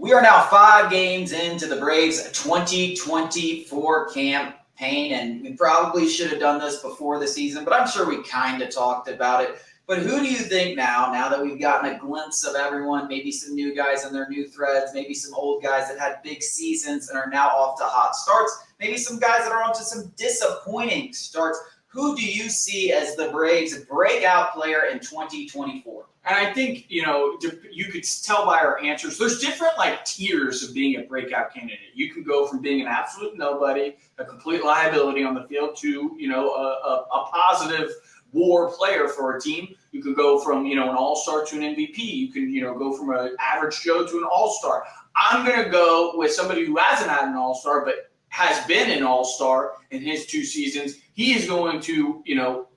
We are now 5 games into the Braves 2024 campaign, and we probably should have done this before the season, but I'm sure we kind of talked about it. But who do you think now that we've gotten a glimpse of everyone, maybe some new guys and their new threads, maybe some old guys that had big seasons and are now off to hot starts, maybe some guys that are onto some disappointing starts, who do you see as the Braves' breakout player in 2024? And I think, you could tell by our answers, there's different tiers of being a breakout candidate. You can go from being an absolute nobody, a complete liability on the field, to, a positive WAR player for a team. You could go from, an all-star to an MVP. You can, go from an average Joe to an all-star. I'm going to go with somebody who hasn't had an all-star, but has been an all-star in his 2 seasons. He is going to,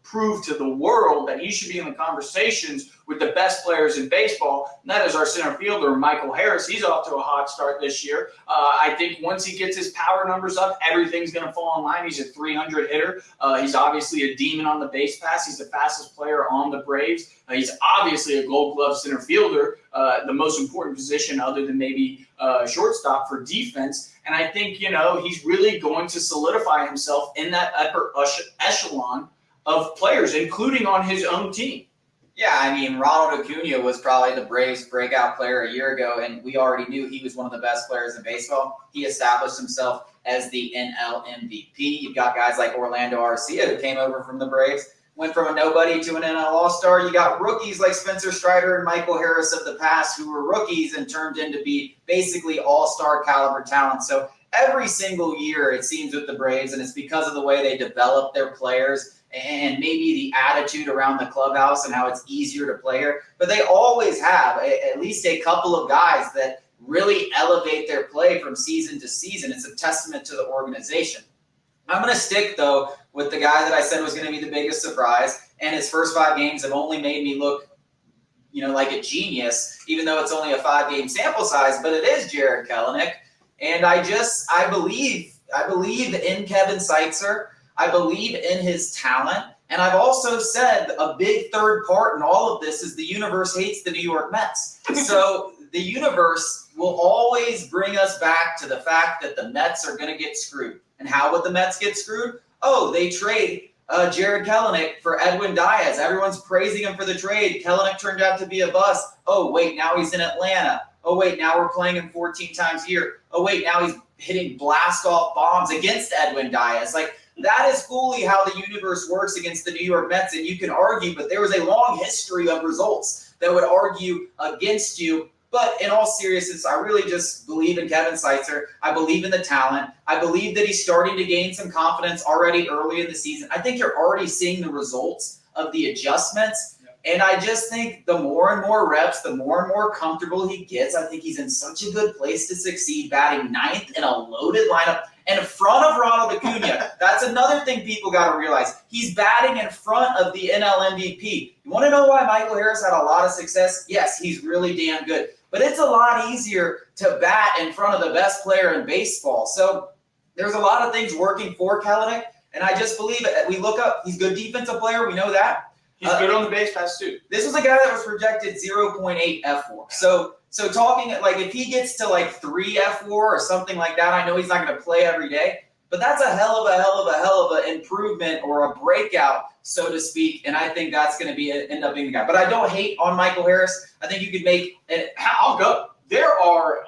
prove to the world that he should be in the conversations with the best players in baseball. And that is our center fielder, Michael Harris. He's off to a hot start this year. I think once he gets his power numbers up, everything's going to fall in line. He's a 300 hitter. He's obviously a demon on the base pass. He's the fastest player on the Braves. He's obviously a Gold Glove center fielder, the most important position other than maybe shortstop for defense. And I think, he's really going to solidify himself in that upper echelon of players, including on his own team. Yeah, I mean, Ronald Acuna was probably the Braves' breakout player a year ago, and we already knew he was one of the best players in baseball. He established himself as the NL MVP. You've got guys like Orlando Arcia, who came over from the Braves, went from a nobody to an NL All-Star. You got rookies like Spencer Strider and Michael Harris of the past who were rookies and turned into be basically all-star caliber talent. So every single year, it seems, with the Braves, and it's because of the way they develop their players and maybe the attitude around the clubhouse and how it's easier to play here. But they always have at least a couple of guys that really elevate their play from season to season. It's a testament to the organization. I'm going to stick, though, with the guy that I said was going to be the biggest surprise, and his first 5 games have only made me look like a genius, even though it's only a 5-game sample size, but it is Jarred Kelenic. And I believe in Kevin Seitzer. I believe in his talent. And I've also said a big third part in all of this is the universe hates the New York Mets. So the universe will always bring us back to the fact that the Mets are going to get screwed. And how would the Mets get screwed? Oh, they trade Jarred Kelenic for Edwin Diaz. Everyone's praising him for the trade. Kelenic turned out to be a bust. Oh, wait, now he's in Atlanta. Oh, wait, now we're playing him 14 times a year. Oh, wait, now he's hitting blast-off bombs against Edwin Diaz. That is fully how the universe works against the New York Mets, and you can argue, but there was a long history of results that would argue against you. But in all seriousness, I really just believe in Kevin Seitzer. I believe in the talent. I believe that he's starting to gain some confidence already early in the season. I think you're already seeing the results of the adjustments. And I just think the more and more reps, the more and more comfortable he gets, I think he's in such a good place to succeed, batting 9th in a loaded lineup in front of Ronald Acuna. That's another thing people got to realize. He's batting in front of the NL MVP. You want to know why Michael Harris had a lot of success? Yes, he's really damn good. But it's a lot easier to bat in front of the best player in baseball. So there's a lot of things working for Kelenic, and I just believe it. We look up, he's a good defensive player. We know that. He's good on the base pass, too. This was a guy that was projected 0.8 F4. So talking, if he gets to 3 F4 or something like that, I know he's not going to play every day, but that's a hell of an improvement or a breakout, so to speak, and I think that's going to end up being the guy. But I don't hate on Michael Harris. I think you could make it. I'll go. There are,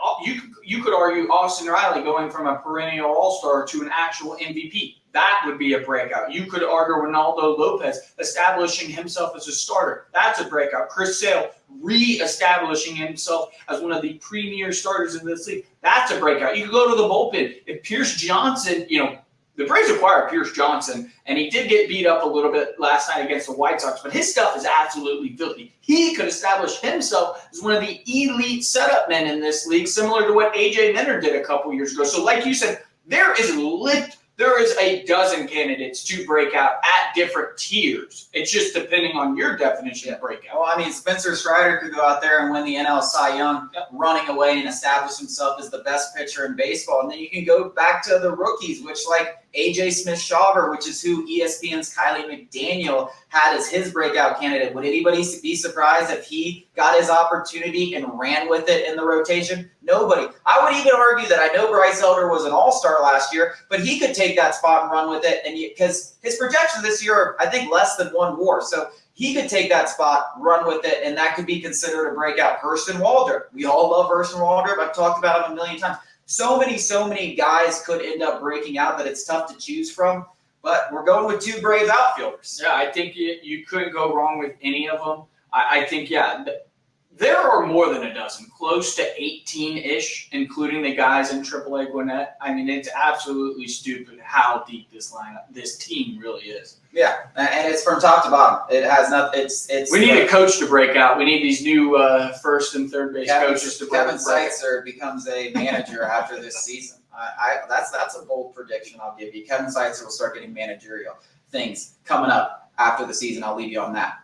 you could argue Austin Riley going from a perennial all-star to an actual MVP. That would be a breakout. You could argue Ronaldo Lopez establishing himself as a starter. That's a breakout. Chris Sale re-establishing himself as one of the premier starters in this league. That's a breakout. You could go to the bullpen. If Pierce Johnson, the Braves acquired Pierce Johnson, and he did get beat up a little bit last night against the White Sox, but his stuff is absolutely filthy. He could establish himself as one of the elite setup men in this league, similar to what A.J. Minter did a couple years ago. So like you said, there is a dozen candidates to break out at different tiers. It's just depending on your definition of breakout. Well, I mean, Spencer Strider could go out there and win the NL Cy Young, running away and establish himself as the best pitcher in baseball. And then you can go back to the rookies, which AJ Smith-Shawver, which is who ESPN's Kylie McDaniel had as his breakout candidate. Would anybody be surprised if he got his opportunity and ran with it in the rotation? Nobody. I would even argue that I know Bryce Elder was an all-star last year, but he could take that spot and run with it, and because his projections this year are, I think, less than 1 WAR. So he could take that spot, run with it, and that could be considered a breakout. Hurston Waldrop. We all love Hurston Waldrop. I've talked about him a million times. So many guys could end up breaking out that it's tough to choose from. But we're going with 2 Braves outfielders. Yeah, I think you couldn't go wrong with any of them. I think, there are more than a dozen, close to 18-ish, including the guys in AAA Gwinnett. I mean, it's absolutely stupid how deep this team really is. Yeah, and it's from top to bottom. It has nothing. It's. We need a coach to break out. We need these new first and third base coaches to break out. Kevin Seitzer becomes a manager after this season. That's a bold prediction I'll give you. Kevin Seitzer will start getting managerial things coming up after the season. I'll leave you on that.